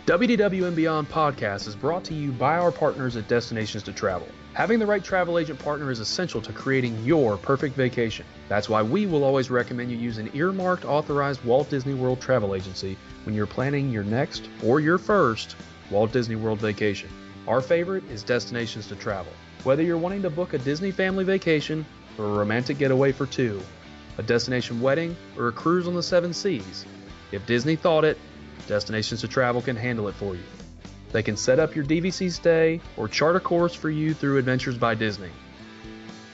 WDW and Beyond podcast is brought to you by our partners at Destinations to Travel. Having the right travel agent partner is essential to creating your perfect vacation. That's why we will always recommend you use an earmarked, authorized Walt Disney World travel agency when you're planning your next or your first Walt Disney World vacation. Our favorite is Destinations to Travel. Whether you're wanting to book a Disney family vacation or a romantic getaway for two, a destination wedding, or a cruise on the 7 seas, if Disney thought it, Destinations to Travel can handle it for you. They can set up your DVC stay or chart a course for you through Adventures by Disney.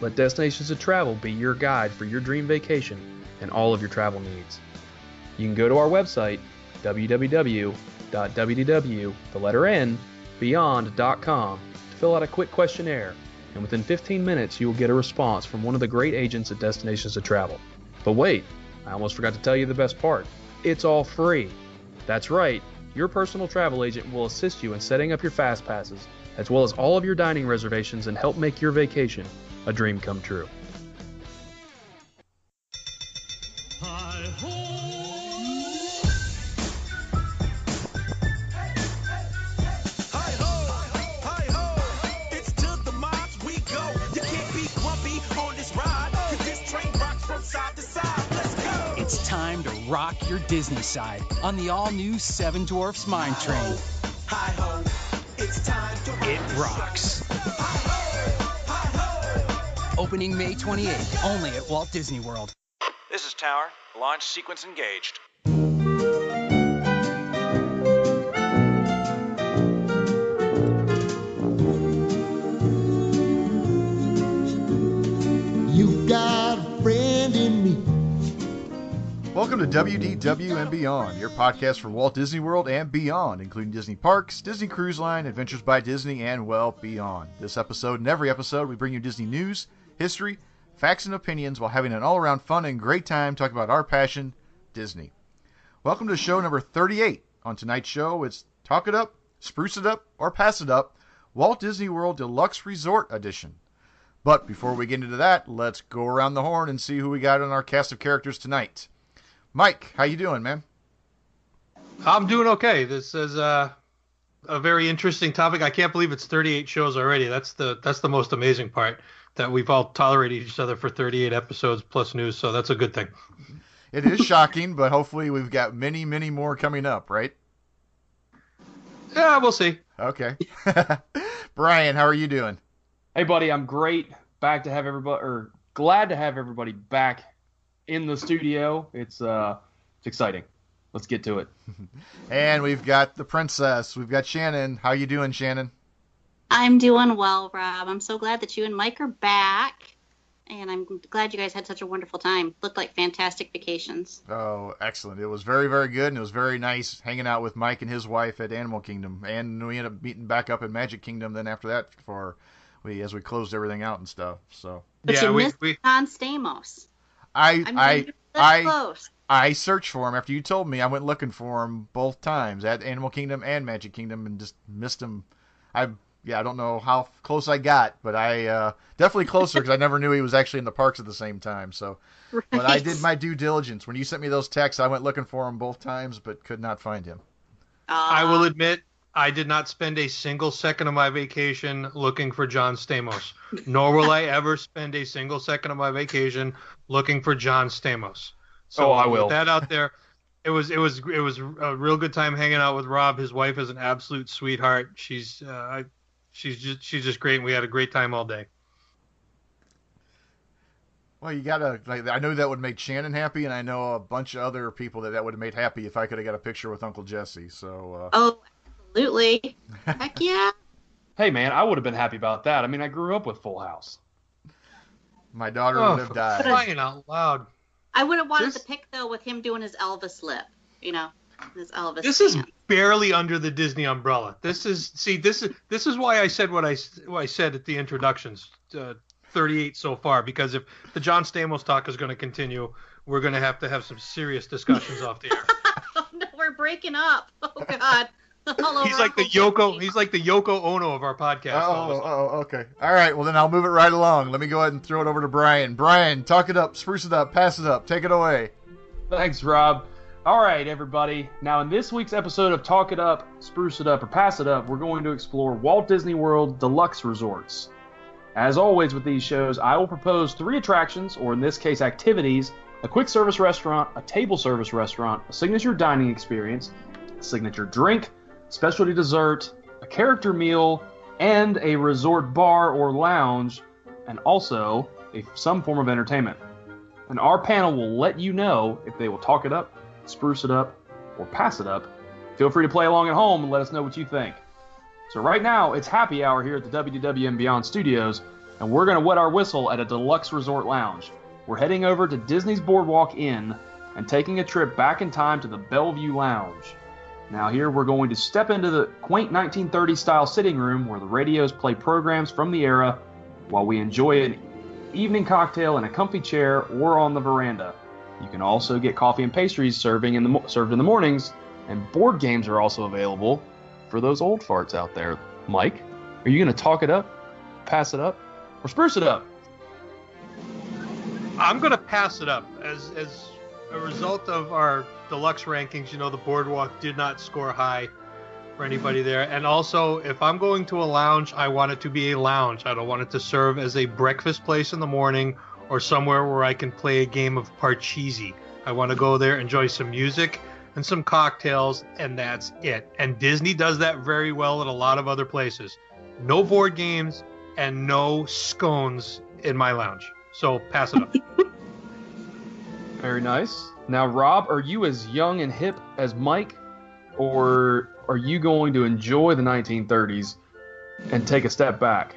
Let Destinations to Travel be your guide for your dream vacation and all of your travel needs. You can go to our website, www.beyond.com, to fill out a quick questionnaire, and within 15 minutes you will get a response from one of the great agents at Destinations to Travel. But wait, I almost forgot to tell you the best part. It's all free. That's right, your personal travel agent will assist you in setting up your fast passes, as well as all of your dining reservations, and help make your vacation a dream come true. Hi-ho! Hi-ho! Hi-ho! It's to the mobs we go. You can't be grumpy on this ride, 'cause this train rocks from side to side. Let's go! It's time to rock your Disney side on the all-new Seven Dwarfs Mine Train. Hi-ho! It's time to rock. It rocks. Hi-ho! Hi-ho! Opening May 28th, only at Walt Disney World. This is Tower. Launch sequence engaged. You've got a friend in me. Welcome to WDW and Beyond, your podcast from Walt Disney World and beyond, including Disney Parks, Disney Cruise Line, Adventures by Disney, and, well, beyond. This episode and every episode, we bring you Disney news, history, facts, and opinions while having an all-around fun and great time talking about our passion, Disney. Welcome to show number 38. On tonight's show, it's Talk It Up, Spruce It Up, or Pass It Up, Walt Disney World Deluxe Resort Edition. But before we get into that, let's go around the horn and see who we got on our cast of characters tonight. Mike, how you doing, man? I'm doing okay. This is a very interesting topic. I can't believe it's 38 shows already. That's the most amazing part, that we've all tolerated each other for 38 episodes plus news, so that's a good thing. It is shocking, but hopefully we've got many, many more coming up, right? Yeah, we'll see. Okay. Brian, how are you doing? Hey, buddy, I'm great. Glad to have everybody back in the studio. It's exciting. Let's get to it. And we've got the princess. We've got Shannon. How you doing, Shannon? I'm doing well, Rob. I'm so glad that you and Mike are back, and I'm glad you guys had such a wonderful time. Looked like fantastic vacations. Oh, excellent. It was very, very good, and it was very nice hanging out with Mike and his wife at Animal Kingdom. And we ended up meeting back up in Magic Kingdom then after that as we closed everything out and stuff. So But Yeah, you missed we John Stamos. I Close. I searched for him after you told me. I went looking for him both times at Animal Kingdom and Magic Kingdom and just missed him. I don't know how close I got, but I definitely closer because I never knew he was actually in the parks at the same time. So, Right. But I did my due diligence. When you sent me those texts, I went looking for him both times, but could not find him. I will admit, I did not spend a single second of my vacation looking for John Stamos, nor will I ever spend a single second of my vacation looking for John Stamos. So I will. With that out there, it was a real good time hanging out with Rob. His wife is an absolute sweetheart. She's just great, and we had a great time all day. Well, you gotta. I know that would make Shannon happy, and I know a bunch of other people that would have made happy if I could have got a picture with Uncle Jesse. So. Oh, absolutely. Heck yeah. Hey, man, I would have been happy about that. I mean, I grew up with Full House. My daughter would have for died. crying out loud. I would have wanted This- the pic, though, with him doing his Elvis lip. His Elvis This is dance. barely under the Disney umbrella. This is why I said what I said at the introductions. 38 so far, because if the John Stamos talk is going to continue, we're going to have some serious discussions off the air. Oh, no, we're breaking up. Oh, God. He's like the Yoko Ono of our podcast. Okay. All right. Well, then I'll move it right along. Let me go ahead and throw it over to Brian. Brian, talk it up, spruce it up, pass it up. Take it away. Thanks, Rob. All right, everybody. Now, in this week's episode of Talk It Up, Spruce It Up, or Pass It Up, we're going to explore Walt Disney World Deluxe Resorts. As always with these shows, I will propose 3 attractions, or in this case, activities: a quick service restaurant, a table service restaurant, a signature dining experience, a signature drink, specialty dessert, a character meal, and a resort bar or lounge, and also some form of entertainment. And our panel will let you know if they will talk it up, spruce it up, or pass it up. Feel free to play along at home and let us know what you think. So right now, it's happy hour here at the WDW and Beyond Studios, and we're going to wet our whistle at a Deluxe Resort Lounge. We're heading over to Disney's Boardwalk Inn and taking a trip back in time to the Bellevue Lounge. Now here we're going to step into the quaint 1930s style sitting room where the radios play programs from the era while we enjoy an evening cocktail in a comfy chair or on the veranda. You can also get coffee and pastries served in the mornings, and board games are also available for those old farts out there. Mike, are you going to talk it up, pass it up, or spruce it up? I'm going to pass it up. As a result of our deluxe rankings, the boardwalk did not score high for anybody there. And also, if I'm going to a lounge, I want it to be a lounge. I don't want it to serve as a breakfast place in the morning or somewhere where I can play a game of Parcheesi. I want to go there, enjoy some music and some cocktails, and that's it. And Disney does that very well at a lot of other places. No board games and no scones in my lounge. So pass it up. Very nice. Now, Rob, are you as young and hip as Mike, or are you going to enjoy the 1930s and take a step back?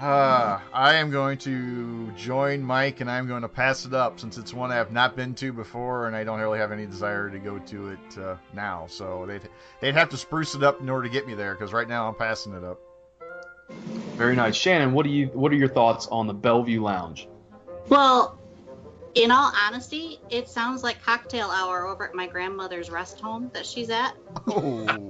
I am going to join Mike, and I'm going to pass it up since it's one I have not been to before, and I don't really have any desire to go to it now. So they'd have to spruce it up in order to get me there, because right now I'm passing it up. Very nice. Shannon, what are your thoughts on the Bellevue Lounge? Well, in all honesty, it sounds like cocktail hour over at my grandmother's rest home that she's at. Oh.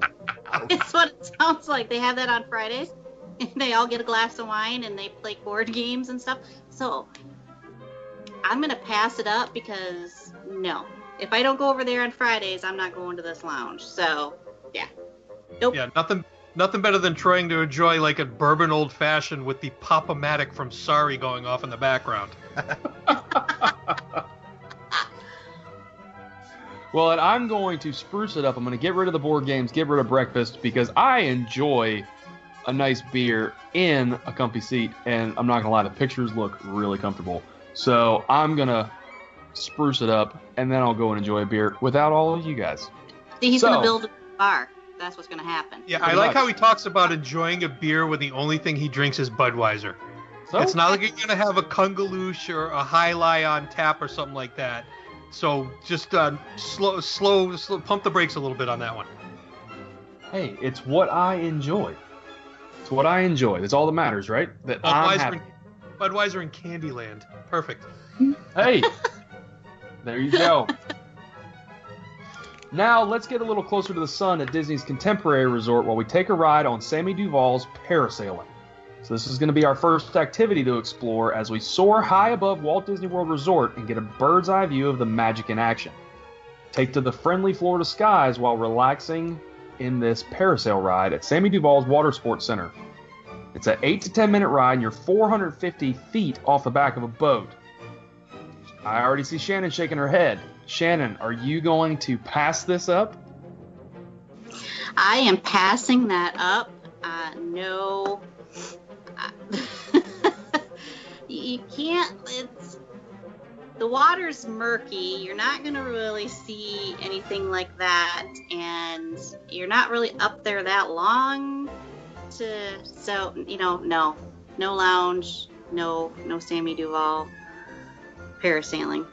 It's what it sounds like. They have that on Fridays. And they all get a glass of wine and they play board games and stuff. So I'm going to pass it up because, no. If I don't go over there on Fridays, I'm not going to this lounge. So, yeah. Nope. Yeah, nothing better than trying to enjoy like a bourbon old-fashioned with the Pop-O-Matic from Sorry going off in the background. Well, and I'm going to spruce it up. I'm going to get rid of the board games, get rid of breakfast, because I enjoy a nice beer in a comfy seat, and I'm not going to lie, the pictures look really comfortable. So I'm going to spruce it up, and then I'll go and enjoy a beer without all of you guys. See, he's going to build a bar. That's what's going to happen. Yeah, I like how he talks about enjoying a beer when the only thing he drinks is Budweiser. So? It's not like you're going to have a Kungaloosh or a High Lie on tap or something like that. So just slow, pump the brakes a little bit on that one. Hey, it's what I enjoy. It's what I enjoy. That's all that matters, right? That I'm happy. Budweiser in Candyland. Perfect. Hey, there you go. Now let's get a little closer to the sun at Disney's Contemporary Resort while we take a ride on Sammy Duvall's parasailing. So this is going to be our first activity to explore as we soar high above Walt Disney World Resort and get a bird's eye view of the magic in action. Take to the friendly Florida skies while relaxing in this parasail ride at Sammy Duvall's Water Sports Center. It's an 8 to 10 minute ride and you're 450 feet off the back of a boat. I already see Shannon shaking her head. Shannon, are you going to pass this up? I am passing that up. No. You can't. The water's murky. You're not going to really see anything like that, and you're not really up there that long. So no lounge, no Sammy Duvall parasailing.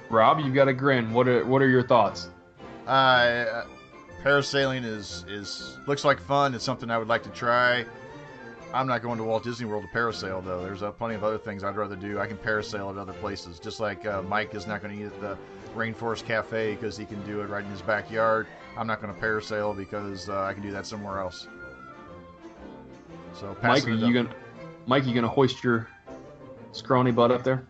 Rob, you got a grin. What are your thoughts? Parasailing is looks like fun. It's something I would like to try. I'm not going to Walt Disney World to parasail, though. There's plenty of other things I'd rather do. I can parasail at other places, just like Mike is not going to eat at the Rainforest Cafe because he can do it right in his backyard. I'm not going to parasail because I can do that somewhere else. So, Mike, are you gonna hoist your scrawny butt up there?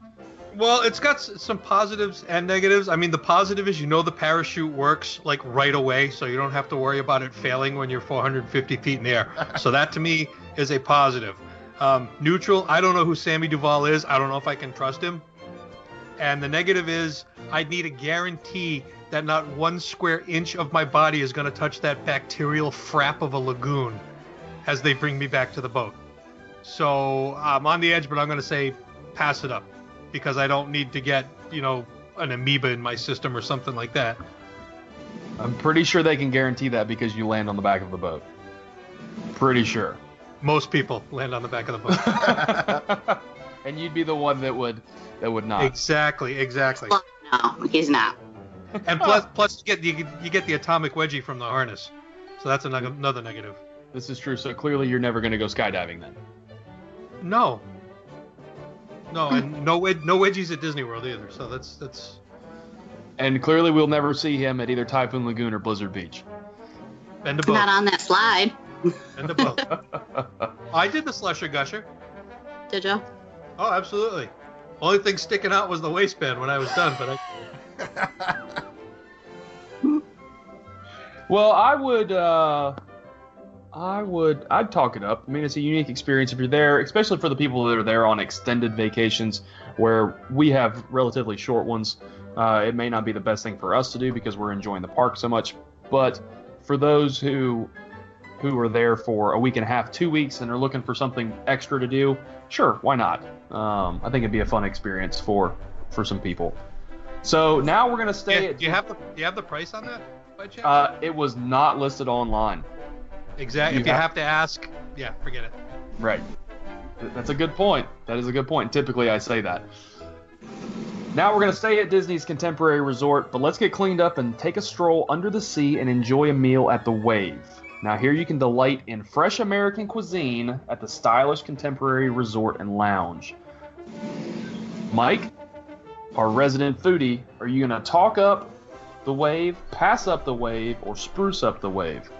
Well, it's got some positives and negatives. I mean, the positive is the parachute works like right away, so you don't have to worry about it failing when you're 450 feet in the air. So that to me is a positive. Neutral, I don't know who Sammy Duvall is. I don't know if I can trust him. And the negative is I'd need a guarantee that not 1 square inch of my body is going to touch that bacterial frap of a lagoon as they bring me back to the boat. So I'm on the edge, but I'm going to say pass it up because I don't need to get, an amoeba in my system or something like that. I'm pretty sure they can guarantee that because you land on the back of the boat. Pretty sure. Most people land on the back of the boat. And you'd be the one that would not. Exactly. No, he's not. And plus you get the atomic wedgie from the harness. So that's another negative. This is true. So clearly you're never going to go skydiving then. No, and no wedgies at Disney World either. So that's. And clearly we'll never see him at either Typhoon Lagoon or Blizzard Beach. And the boat. Not on that slide. And the boat. I did the Slusher Gusher. Did you? Oh, absolutely. Only thing sticking out was the waistband when I was done, but Well, I'd talk it up. I mean, it's a unique experience if you're there, especially for the people that are there on extended vacations where we have relatively short ones. It may not be the best thing for us to do because we're enjoying the park so much, but for those who are there for a week and a half, 2 weeks, and are looking for something extra to do, sure, why not? I think it'd be a fun experience for some people. So now we're gonna stay. Do you have the price on that by chance? It was not listed online. Exactly. If you have to ask, forget it. Right. That's a good point. That is a good point. Typically, I say that. Now we're going to stay at Disney's Contemporary Resort, but let's get cleaned up and take a stroll under the sea and enjoy a meal at the Wave. Now here you can delight in fresh American cuisine at the stylish Contemporary Resort and Lounge. Mike, our resident foodie, are you going to talk up the Wave, pass up the Wave, or spruce up the Wave?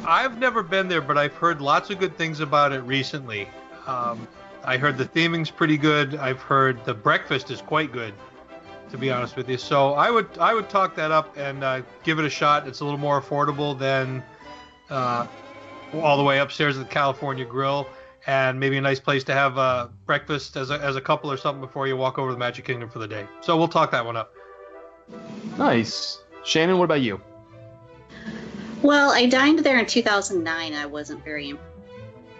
I've never been there, but I've heard lots of good things about it recently. I heard the theming's pretty good. I've heard the breakfast is quite good, to be honest with you. So I would talk that up and give it a shot. It's a little more affordable than all the way upstairs at the California Grill, and maybe a nice place to have breakfast as a couple or something before you walk over to the Magic Kingdom for the day. So we'll talk that one up. Nice. Shannon, what about you? Well, I dined there in 2009. I wasn't very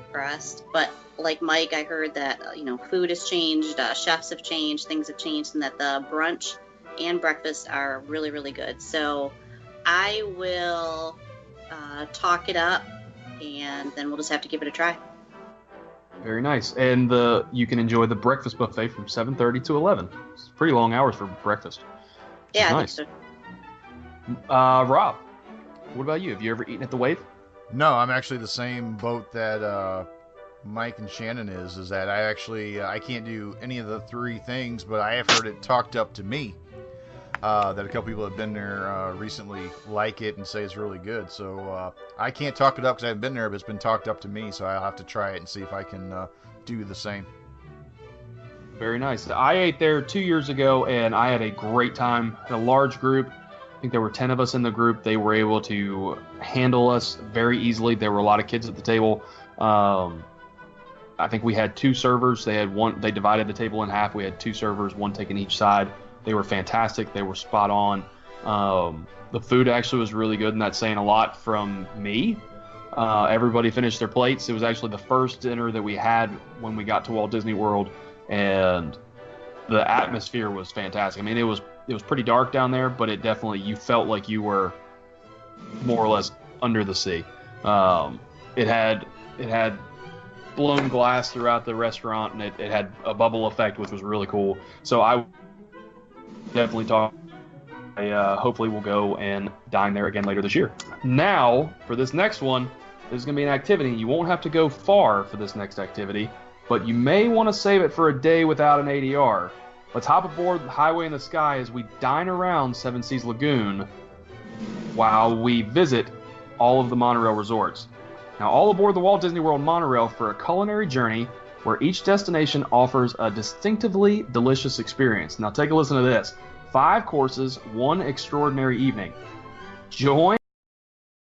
impressed, but like Mike, I heard that food has changed, chefs have changed, things have changed, and that the brunch and breakfast are really, really good. So I will talk it up, and then we'll just have to give it a try. Very nice. And you can enjoy the breakfast buffet from 7:30 to 11. It's pretty long hours for breakfast. Yeah, nice. I think so. Rob, what about you? Have you ever eaten at the Wave? No, I'm actually the same boat that Mike and Shannon is that I can't do any of the three things, but I have heard it talked up to me. That a couple people have been there recently like it and say it's really good. So I can't talk it up because I haven't been there, but it's been talked up to me, so I'll have to try it and see if I can do the same. Very nice. I ate there 2 years ago, and I had a great time. A large group. I think there were 10 of us in the group. They were able to handle us very easily. There were a lot of kids at the table. I think we had 2 servers. They divided the table in half. We had 2 servers, one taking each side. They were fantastic. They were spot on. The food actually was really good, and that's saying a lot from me. Everybody finished their plates. It was actually the first dinner that we had when we got to Walt Disney World, and the atmosphere was fantastic. I mean, it was pretty dark down there, but you felt like you were more or less under the sea. It had blown glass throughout the restaurant, and it had a bubble effect, which was really cool. So I definitely hopefully we'll go and dine there again later this year. Now, for this next one, there's going to be an activity. You won't have to go far for this next activity, but you may want to save it for a day without an ADR. Let's hop aboard Highway in the Sky as we dine around Seven Seas Lagoon while we visit all of the monorail resorts. Now, all aboard the Walt Disney World monorail for a culinary journey where each destination offers a distinctively delicious experience. Now take a listen to this. 5 courses, 1 extraordinary evening. Join